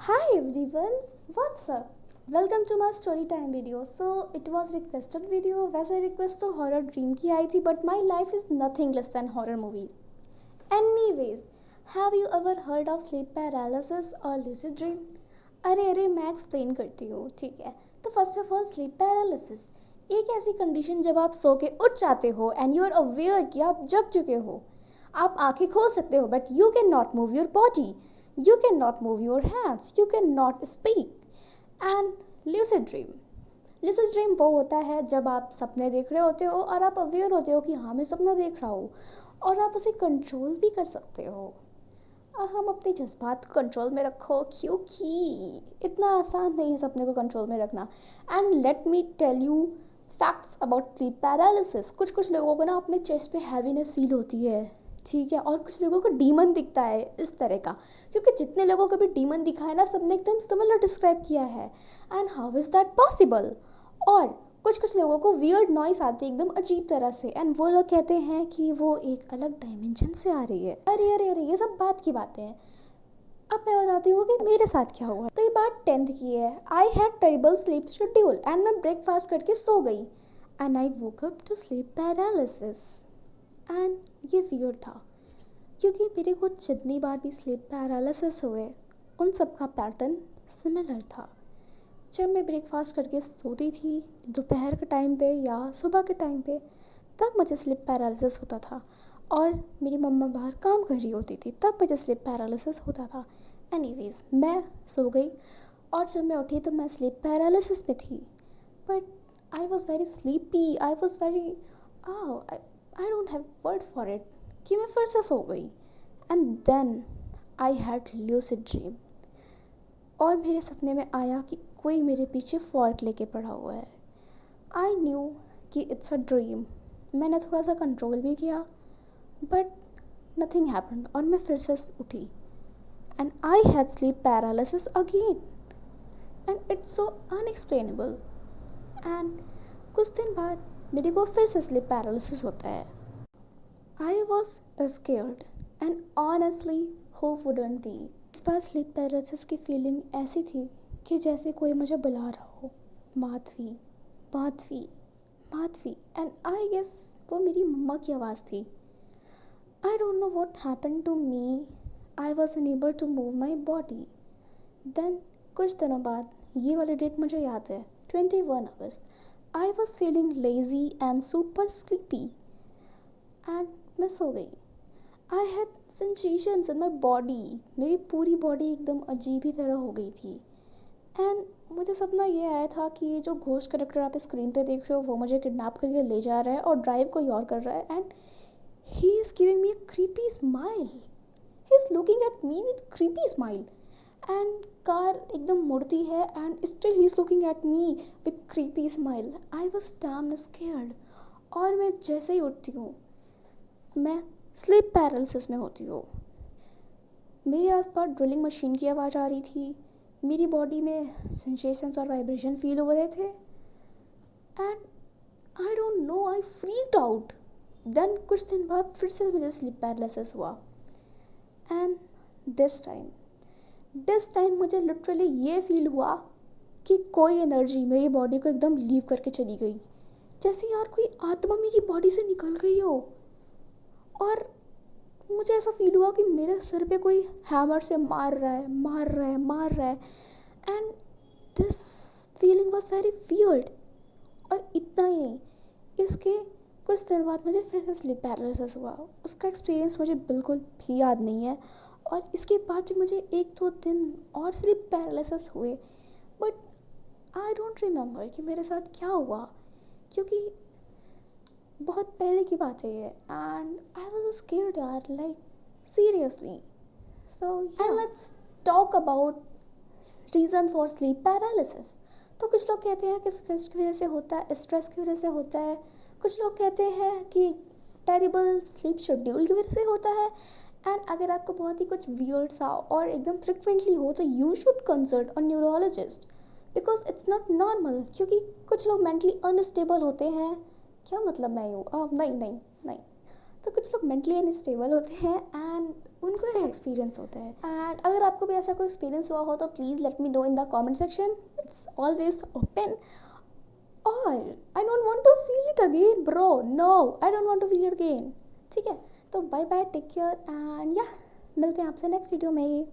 Hi everyone, what's up? Welcome to my story time video. So it was requested video. वैसे request तो horror dream की आई थी, but my life is nothing less than horror movies. Anyways, have you ever heard of sleep paralysis or lucid dream? अरे मैं explain करती हूँ, ठीक है. तो first of all sleep paralysis एक ऐसी कंडीशन जब आप सो के उठ जाते हो एंड यू आर अवेयर कि आप जग चुके हो. आप आंखें खोल सकते हो but you can not move your body, you cannot move your hands, you cannot speak. And lucid dream वो होता है जब आप सपने देख रहे होते हो और आप अवेयर होते हो कि हाँ मैं सपना देख रहा हूँ और आप उसे कंट्रोल भी कर सकते हो. हम अपने जज्बात को कंट्रोल में रखो क्योंकि इतना आसान नहीं है सपने को कंट्रोल में रखना. And let me tell you facts about sleep paralysis. कुछ लोगों को ना अपने चेस्ट पे हैवीनेस फील होती है, ठीक है, और कुछ लोगों को डीमन दिखता है इस तरह का. क्योंकि जितने लोगों को भी डीमन दिखा है ना सबने एकदम सिमिलर डिस्क्राइब किया है. And how is that possible. और कुछ लोगों को वियर्ड नॉइस आती है एकदम अजीब तरह से एंड वो लोग कहते हैं कि वो एक अलग डायमेंशन से आ रही है. अरे ये सब बात की बातें हैं. अब मैं बताती हूँ कि मेरे साथ क्या हुआ. तो ये बात 10th की है. I had terrible sleep schedule and मैं ब्रेकफास्ट करके सो गई and I woke up to sleep paralysis. And ये वियर्ड था क्योंकि मेरे को जितनी बार भी स्लीप पैरालिसिस हुए उन सब का पैटर्न सिमिलर था. जब मैं ब्रेकफास्ट करके सोती थी दोपहर के टाइम पे या सुबह के टाइम पे तब मुझे स्लीप पैरालिसिस होता था. और मेरी मम्मा बाहर काम कर रही होती थी तब मुझे स्लीप पैरालिसिस होता था. एनीवेज मैं सो गई और जब मैं उठी तो मैं स्लीप पैरालिसिस में थी. But I was very sleepy. I was very I don't have word for it कि मैं फिर से सो गई. And then I had lucid dream. और मेरे सपने में आया कि कोई मेरे पीछे फॉर्क लेके पड़ा हुआ है. आई न्यू कि इट्स अ ड्रीम. मैंने थोड़ा सा कंट्रोल भी किया बट नथिंग हैपेंड और मैं फिर से उठी. And I had sleep paralysis again and it's so unexplainable. And कुछ दिन बाद मेरे को फिर से स्लीप पैरालिसिस होता है. I was scared and honestly who wouldn't be. इस बार स्लीप पैरालिसिस की फीलिंग ऐसी थी कि जैसे कोई मुझे बुला रहा हो. माधवी एंड आई गेस वो मेरी मम्मा की आवाज़ थी. I don't know what happened to me. I was unable to move my body. Then कुछ दिनों बाद ये वाली डेट मुझे याद है 21 अगस्त. I was feeling lazy and super sleepy and मैं सो गई. I had sensations in my body. मेरी पूरी बॉडी एकदम अजीब ही तरह हो गई थी. एंड मुझे सपना ये आया था कि ये जो घोस्ट कैरेक्टर आप स्क्रीन पे देख रहे हो वो मुझे किडनैप करके ले जा रहा है और ड्राइव कोई और कर रहा है. And he is giving me a creepy smile. He is looking at me with creepy smile. And car एकदम मुड़ती है and still he is looking at me with creepy smile. I was damn scared. और मैं जैसे ही उठती हूँ मैं sleep paralysis में होती हूँ. मेरे आसपास ड्रिलिंग मशीन की आवाज़ आ रही थी. मेरी बॉडी में सेंसेशंस और वाइब्रेशन फील हो रहे थे. And I don't know I freaked out. Then कुछ दिन बाद फिर से मुझे स्लीप पैरालिसिस हुआ. एंड दिस टाइम मुझे लिटरली ये फील हुआ कि कोई एनर्जी मेरी बॉडी को एकदम लीव करके चली गई. जैसे यार कोई आत्मा मेरी बॉडी से निकल गई हो. और मुझे ऐसा फील हुआ कि मेरे सर पे कोई हैमर से मार रहा है. And this feeling was very weird. और इतना ही नहीं, इसके कुछ दिन बाद मुझे फिर से स्लीप पैरालिसिस हुआ. उसका एक्सपीरियंस मुझे बिल्कुल भी याद नहीं है. और इसके बाद भी मुझे 1-2 दिन और स्लीप पैरालिसिस हुए बट आई डोंट रिमेंबर कि मेरे साथ क्या हुआ क्योंकि बहुत पहले की बात है ये. एंड आई वॉज स्केयर्ड यार, like seriously. So let's talk about reason for sleep paralysis. तो कुछ लोग कहते हैं कि स्ट्रेस की वजह से होता है, कुछ लोग कहते हैं कि टेरिबल स्लीप शेड्यूल की वजह से होता है. एंड अगर आपको बहुत ही कुछ वियर्ड सा और एकदम फ्रिक्वेंटली हो तो you should consult a neurologist because it's not normal. क्योंकि कुछ लोग मेंटली अनस्टेबल होते हैं. क्या मतलब मैं हूँ नहीं. तो कुछ लोग मेंटली अनस्टेबल होते हैं एंड उनको ऐसा एक्सपीरियंस होता है। एंड अगर आपको भी ऐसा कोई एक्सपीरियंस हुआ हो तो please let me know in the comment section, it's always open. और I don't want to feel it again bro, no I don't want to feel it again. ठीक है, तो bye bye, take care and yeah मिलते हैं आपसे next video में।